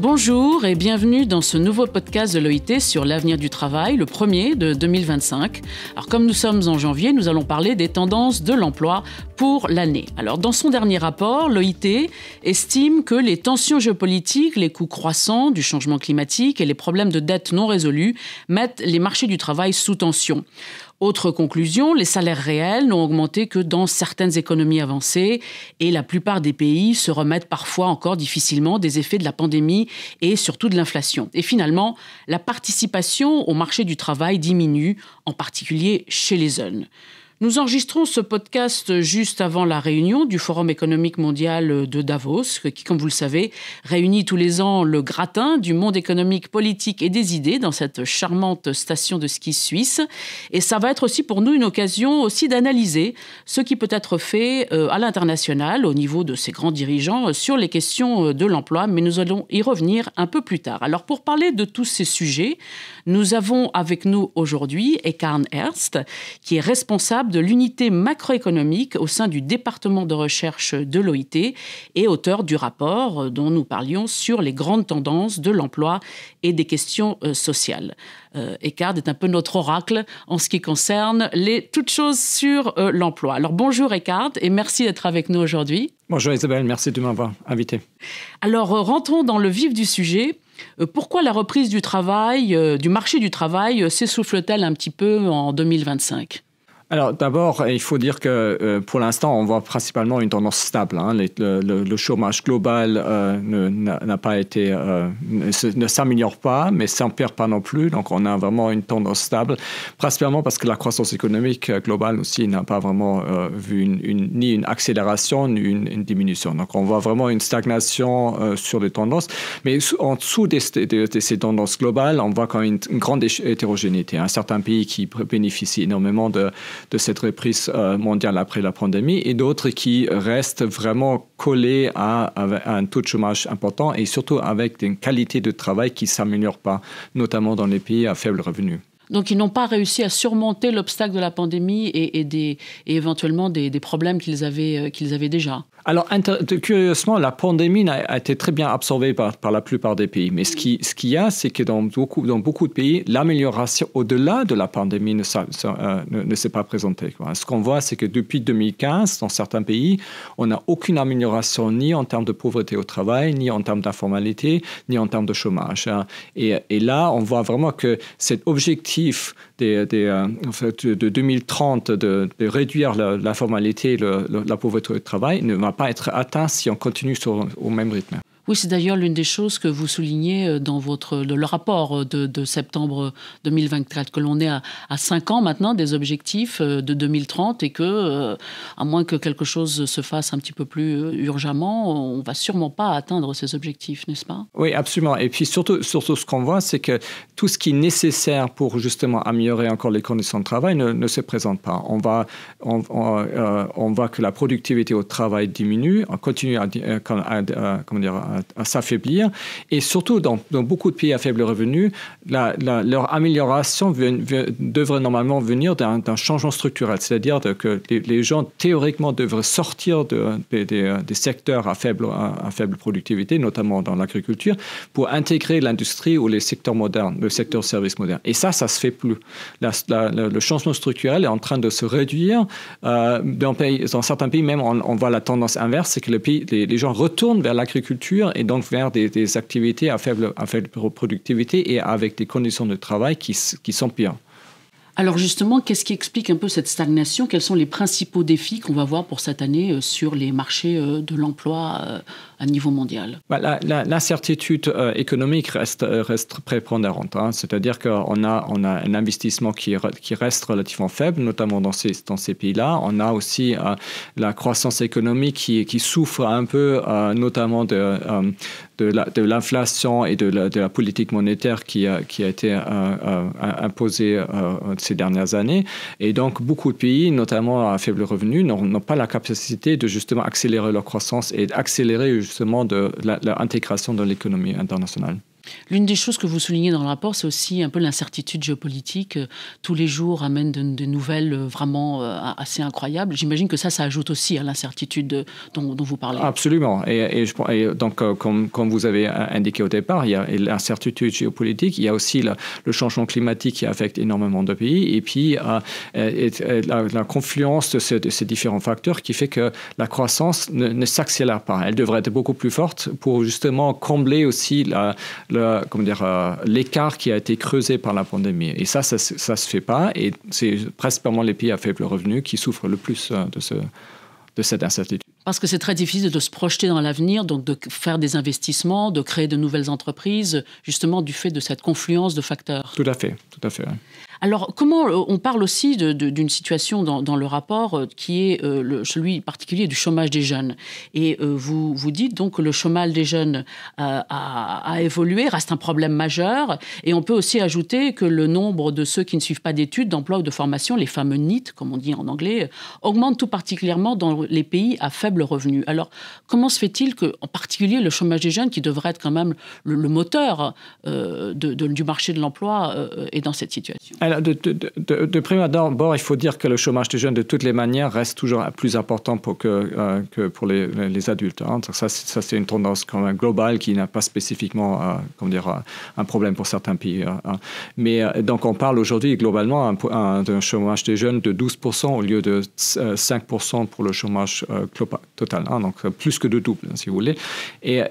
Bonjour et bienvenue dans ce nouveau podcast de l'OIT sur l'avenir du travail, le premier de 2025. Alors comme nous sommes en janvier, nous allons parler des tendances de l'emploi pour l'année. Alors dans son dernier rapport, l'OIT estime que les tensions géopolitiques, les coûts croissants du changement climatique et les problèmes de dette non résolus mettent les marchés du travail sous tension. Autre conclusion, les salaires réels n'ont augmenté que dans certaines économies avancées et la plupart des pays se remettent parfois encore difficilement des effets de la pandémie et surtout de l'inflation. Et finalement, la participation au marché du travail diminue, en particulier chez les jeunes. Nous enregistrons ce podcast juste avant la réunion du Forum économique mondial de Davos, qui, comme vous le savez, réunit tous les ans le gratin du monde économique, politique et des idées dans cette charmante station de ski suisse. Et ça va être aussi pour nous une occasion aussi d'analyser ce qui peut être fait à l'international, au niveau de ces grands dirigeants, sur les questions de l'emploi. Mais nous allons y revenir un peu plus tard. Alors, pour parler de tous ces sujets, nous avons avec nous aujourd'hui Eckhard Ernst, qui est responsable de l'unité macroéconomique au sein du département de recherche de l'OIT et auteur du rapport dont nous parlions sur les grandes tendances de l'emploi et des questions sociales. Eckhard est un peu notre oracle en ce qui concerne toutes choses sur l'emploi. Alors bonjour Eckhard et merci d'être avec nous aujourd'hui. Bonjour Isabelle, merci de m'avoir invité. Alors rentrons dans le vif du sujet. Pourquoi la reprise du travail, du marché du travail, s'essouffle-t-elle un petit peu en 2025 ? Alors d'abord, il faut dire que pour l'instant, on voit principalement une tendance stable. Le chômage global n'a pas été, ne s'améliore pas, mais s'empire pas non plus. Donc on a vraiment une tendance stable, principalement parce que la croissance économique globale aussi n'a pas vraiment vu ni une accélération ni une diminution. Donc on voit vraiment une stagnation sur les tendances. Mais en dessous de ces tendances globales, on voit quand même une grande hétérogénéité. Certains pays qui bénéficient énormément de cette reprise mondiale après la pandémie et d'autres qui restent vraiment collés à un taux de chômage important et surtout avec une qualité de travail qui ne s'améliore pas, notamment dans les pays à faible revenu. Donc, ils n'ont pas réussi à surmonter l'obstacle de la pandémie et éventuellement des problèmes qu'ils avaient déjà. Alors, curieusement, la pandémie a été très bien absorbée par la plupart des pays. Mais ce qu'il y a, c'est que dans beaucoup de pays, l'amélioration au-delà de la pandémie ne s'est pas présentée. Ce qu'on voit, c'est que depuis 2015, dans certains pays, on n'a aucune amélioration ni en termes de pauvreté au travail, ni en termes d'informalité, ni en termes de chômage. Et là, on voit vraiment que cet objectif de 2030 de réduire l'informalité et la pauvreté au travail ne va pas être atteint si on continue au même rythme. Oui, c'est d'ailleurs l'une des choses que vous soulignez dans le rapport de septembre 2024, que l'on est à 5 ans maintenant des objectifs de 2030 et que, à moins que quelque chose se fasse un petit peu plus urgemment, on ne va sûrement pas atteindre ces objectifs, n'est-ce pas ? Oui, absolument. Et puis surtout ce qu'on voit, c'est que tout ce qui est nécessaire pour justement améliorer encore les conditions de travail ne se présente pas. On voit que la productivité au travail diminue, on continue à s'affaiblir. Et surtout, dans beaucoup de pays à faible revenu, leur amélioration devrait normalement venir d'un changement structurel. C'est-à-dire que les gens, théoriquement, devraient sortir des secteurs à faible productivité, notamment dans l'agriculture, pour intégrer l'industrie ou les secteurs modernes, le secteur service moderne. Et ça se fait plus. Le changement structurel est en train de se réduire. Dans certains pays, même, on voit la tendance inverse, c'est que les gens retournent vers l'agriculture et donc vers des activités à faible productivité et avec des conditions de travail qui s'empirent. Alors justement, qu'est-ce qui explique un peu cette stagnation ? Quels sont les principaux défis qu'on va voir pour cette année sur les marchés de l'emploi à niveau mondial ? L'incertitude économique reste prépondérante. C'est-à-dire qu'on a un investissement qui reste relativement faible, notamment dans ces pays-là. On a aussi la croissance économique qui souffre un peu, notamment de l'inflation et de la politique monétaire qui a été imposée ces dernières années. Et donc, beaucoup de pays, notamment à faible revenu, n'ont pas la capacité de justement accélérer leur croissance et d'accélérer justement l'intégration dans l'économie internationale. L'une des choses que vous soulignez dans le rapport, c'est aussi un peu l'incertitude géopolitique. Tous les jours amènent des nouvelles vraiment assez incroyables. J'imagine que ça ajoute aussi à l'incertitude dont vous parlez. Absolument. Et donc, comme vous avez indiqué au départ, il y a l'incertitude géopolitique, il y a aussi le changement climatique qui affecte énormément de pays, et puis la confluence de ces différents facteurs qui fait que la croissance ne s'accélère pas. Elle devrait être beaucoup plus forte pour justement combler aussi l'écart qui a été creusé par la pandémie. Et ça se fait pas. Et c'est principalement les pays à faible revenu qui souffrent le plus de cette incertitude. Parce que c'est très difficile de se projeter dans l'avenir, donc de faire des investissements, de créer de nouvelles entreprises, justement du fait de cette confluence de facteurs. Tout à fait, tout à fait. Oui. Alors, comment on parle aussi d'une situation dans le rapport qui est celui particulier du chômage des jeunes. Et vous dites donc que le chômage des jeunes a évolué, reste un problème majeur. Et on peut aussi ajouter que le nombre de ceux qui ne suivent pas d'études, d'emploi ou de formation, les fameux NEET, comme on dit en anglais, augmente tout particulièrement dans les pays à faible revenu. Alors, comment se fait-il qu'en particulier le chômage des jeunes, qui devrait être quand même le moteur du marché de l'emploi, est dans cette situation ? Alors, de prime abord, il faut dire que le chômage des jeunes, de toutes les manières, reste toujours plus important que pour les adultes. Hein. Ça, c'est une tendance quand même globale qui n'a pas spécifiquement un problème pour certains pays. Hein. Mais donc, on parle aujourd'hui globalement d'un chômage des jeunes de 12% au lieu de 5% pour le chômage total. Hein. Donc, plus que de double, si vous voulez. Et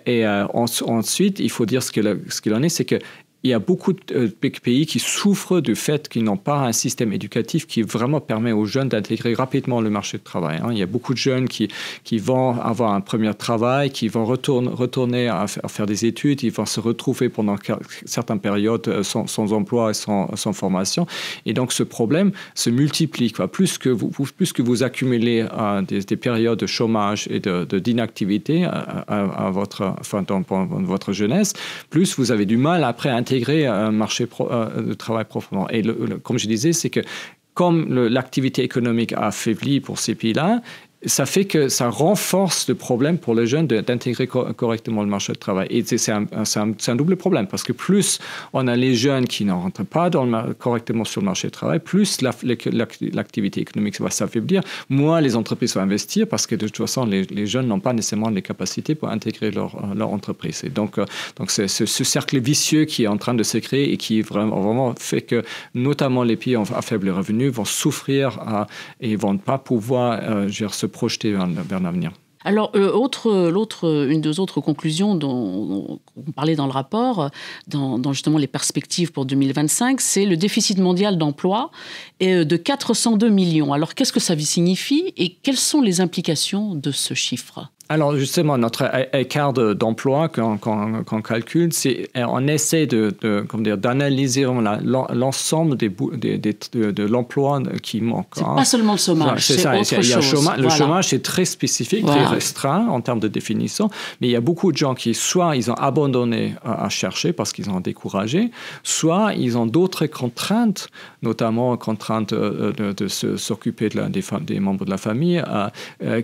ensuite, il faut dire ce qu'il en est, c'est que il y a beaucoup de pays qui souffrent du fait qu'ils n'ont pas un système éducatif qui vraiment permet aux jeunes d'intégrer rapidement le marché de travail. Il y a beaucoup de jeunes qui vont avoir un premier travail, qui vont retourner à faire des études, ils vont se retrouver pendant certaines périodes sans emploi et sans formation. Et donc, ce problème se multiplie. Plus que vous accumulez des périodes de chômage et d'inactivité dans votre jeunesse, plus vous avez du mal après à intégrer un marché de travail profondément. Et comme je disais, c'est que comme l'activité économique a affaibli pour ces pays-là, ça fait que ça renforce le problème pour les jeunes d'intégrer correctement le marché de travail. Et c'est un double problème, parce que plus on a les jeunes qui ne rentrent pas correctement sur le marché de travail, plus l'activité économique va s'affaiblir, moins les entreprises vont investir, parce que de toute façon, les jeunes n'ont pas nécessairement les capacités pour intégrer leur entreprise. Et donc c'est ce cercle vicieux qui est en train de se créer et qui vraiment fait que, notamment les pays à faible revenu, vont souffrir et ne vont pas pouvoir se projeter vers l'avenir. Alors, une des autres conclusions dont on parlait dans le rapport, dans justement les perspectives pour 2025, c'est le déficit mondial d'emploi de 402 millions. Alors, qu'est-ce que ça signifie et quelles sont les implications de ce chiffre ? Alors justement, notre écart d'emploi qu'on calcule, on essaie d'analyser l'ensemble de l'emploi qui manque. C'est pas seulement le chômage, c'est autre chose. Le chômage, c'est très spécifique, très restreint en termes de définition, mais il y a beaucoup de gens qui, soit ils ont abandonné à chercher parce qu'ils ont découragé, soit ils ont d'autres contraintes, notamment contraintes de s'occuper des membres de la famille,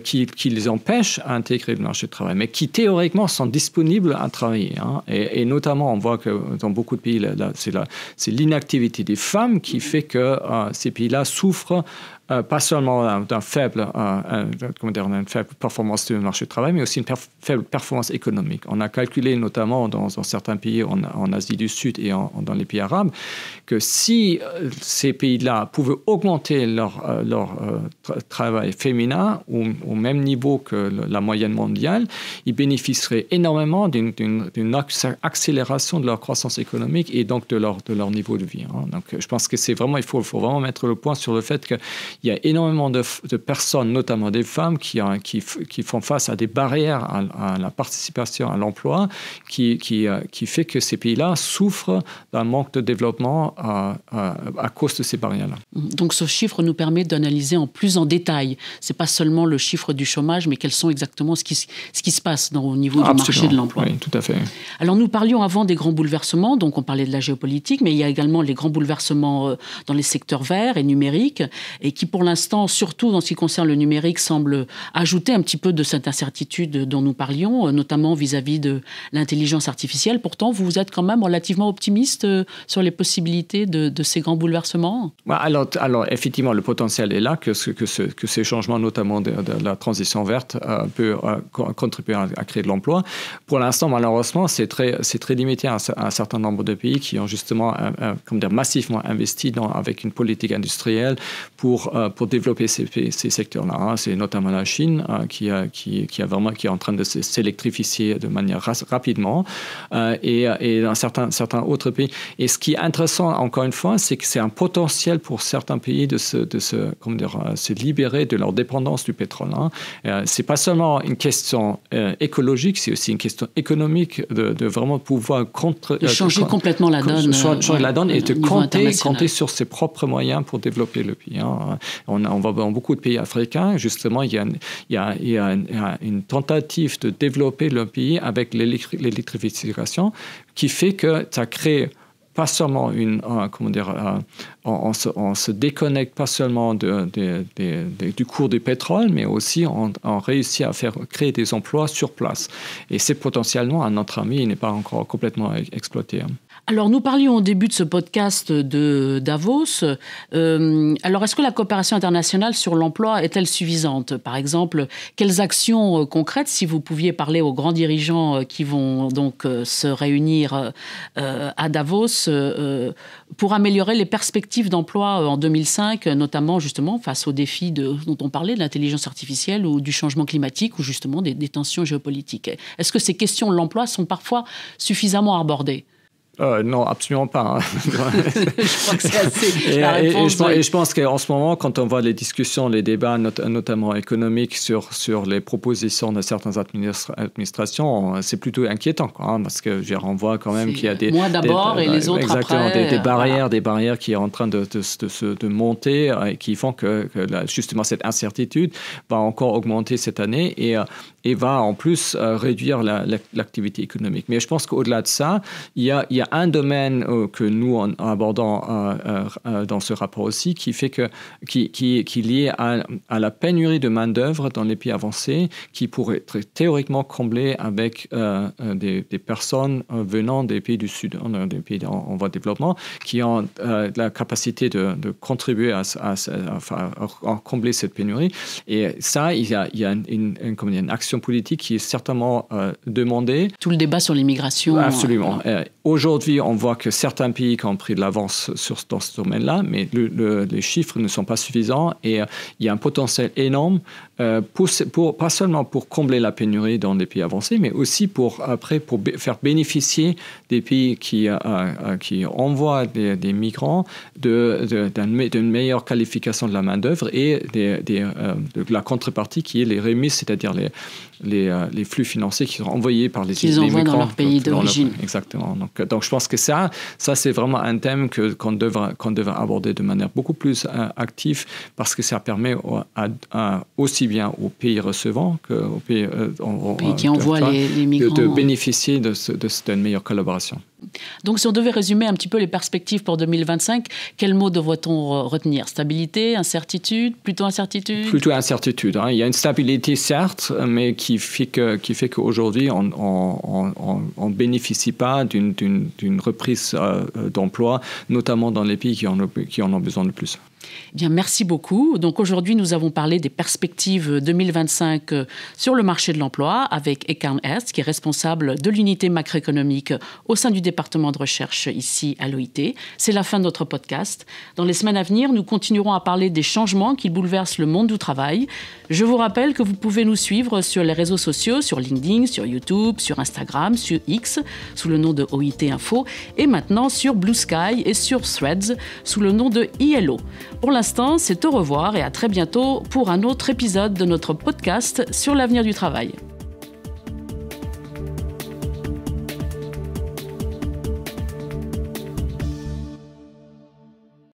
qui les empêchent à intégrer le marché de travail, mais qui théoriquement sont disponibles à travailler. Hein. Et notamment, on voit que dans beaucoup de pays, c'est l'inactivité des femmes qui fait que ces pays-là souffrent pas seulement d'une faible performance du marché de travail, mais aussi une faible performance économique. On a calculé notamment dans certains pays en Asie du Sud et dans les pays arabes que si ces pays-là pouvaient augmenter leur travail féminin au même niveau que la moyenne mondiale, ils bénéficieraient énormément d'une accélération de leur croissance économique et donc de leur niveau de vie. Hein. Donc, je pense que il faut vraiment mettre le point sur le fait que il y a énormément de personnes, notamment des femmes, qui font face à des barrières à la participation à l'emploi, qui fait que ces pays-là souffrent d'un manque de développement à cause de ces barrières-là. Donc ce chiffre nous permet d'analyser plus en détail. Ce n'est pas seulement le chiffre du chômage, mais quels sont exactement ce qui se passe au niveau du marché de l'emploi. Oui, tout à fait. Alors nous parlions avant des grands bouleversements, donc on parlait de la géopolitique, mais il y a également les grands bouleversements dans les secteurs verts et numériques, et qui pour l'instant, surtout dans ce qui concerne le numérique, semble ajouter un petit peu de cette incertitude dont nous parlions, notamment vis-à-vis de l'intelligence artificielle. Pourtant, vous êtes quand même relativement optimiste sur les possibilités de ces grands bouleversements? Alors, effectivement, le potentiel est là, que ces changements, notamment de la transition verte, peut contribuer à créer de l'emploi. Pour l'instant, malheureusement, c'est très limité à un certain nombre de pays qui ont justement massivement investi avec une politique industrielle pour développer ces secteurs-là. C'est notamment la Chine qui est en train de s'électrifier de manière rapidement et dans certains autres pays. Et ce qui est intéressant, encore une fois, c'est que c'est un potentiel pour certains pays de se libérer de leur dépendance du pétrole. C'est pas seulement une question écologique, c'est aussi une question économique de vraiment pouvoir changer complètement la donne. Changer la donne et de compter sur ses propres moyens pour développer le pays. On va dans beaucoup de pays africains, justement, il y a une tentative de développer le pays avec l'électrification qui fait que ça crée pas seulement on se déconnecte pas seulement du cours du pétrole, mais aussi on réussit à créer des emplois sur place. Et c'est potentiellement, à notre avis, il n'est pas encore complètement exploité. Alors, nous parlions au début de ce podcast de Davos. Alors, est-ce que la coopération internationale sur l'emploi est-elle suffisante? Par exemple, quelles actions concrètes, si vous pouviez parler aux grands dirigeants qui vont donc se réunir à Davos pour améliorer les perspectives d'emploi en 2005, notamment justement face aux défis dont on parlait, de l'intelligence artificielle ou du changement climatique ou justement des tensions géopolitiques? Est-ce que ces questions de l'emploi sont parfois suffisamment abordées? Non, absolument pas. Je crois que c'est assez la réponse. Et je pense qu'en ce moment, quand on voit les discussions, les débats, notamment économiques, sur les propositions de certaines administrations, c'est plutôt inquiétant, parce que on voit quand même qu'il y a des... Moi d'abord et les autres exactement, après. Des barrières qui sont en train de monter et qui font que justement cette incertitude va encore augmenter cette année et va en plus réduire l'activité économique. Mais je pense qu'au-delà de ça, il y a un domaine que nous abordons dans ce rapport aussi qui est lié à la pénurie de main-d'œuvre dans les pays avancés, qui pourrait être théoriquement comblée avec des personnes venant des pays du Sud, des pays en voie de développement, qui ont la capacité de contribuer à combler cette pénurie. Et ça, il y a une action politique qui est certainement demandée. Tout le débat sur l'immigration. Absolument. Aujourd'hui, on voit que certains pays ont pris de l'avance dans ce domaine-là, mais les chiffres ne sont pas suffisants et il y a un potentiel énorme, pas seulement pour combler la pénurie dans les pays avancés, mais aussi pour faire bénéficier des pays qui envoient des migrants d'une meilleure qualification de la main-d'œuvre et de la contrepartie qui est les remises, c'est-à-dire les flux financiers qui sont envoyés par les migrants dans leur pays d'origine. Exactement. Donc, je pense que ça c'est vraiment un thème qu'on devrait aborder de manière beaucoup plus active parce que ça permet aussi bien aux pays recevants qu'aux pays qui envoient les migrants de bénéficier d'une meilleure collaboration. Donc, si on devait résumer un petit peu les perspectives pour 2025, quel mot devrait-on retenir? Stabilité, incertitude, plutôt incertitude? Plutôt incertitude. Il y a une stabilité, certes, mais qui fait qu'aujourd'hui, on ne bénéficie pas d'une reprise d'emploi, notamment dans les pays qui en ont besoin le plus. Bien, merci beaucoup. Donc aujourd'hui, nous avons parlé des perspectives 2025 sur le marché de l'emploi avec Ekan Est, qui est responsable de l'unité macroéconomique au sein du département de recherche ici à l'OIT. C'est la fin de notre podcast. Dans les semaines à venir, nous continuerons à parler des changements qui bouleversent le monde du travail. Je vous rappelle que vous pouvez nous suivre sur les réseaux sociaux, sur LinkedIn, sur YouTube, sur Instagram, sur X, sous le nom de OIT Info, et maintenant sur Blue Sky et sur Threads, sous le nom de ILO. Pour l'instant, c'est au revoir et à très bientôt pour un autre épisode de notre podcast sur l'avenir du travail.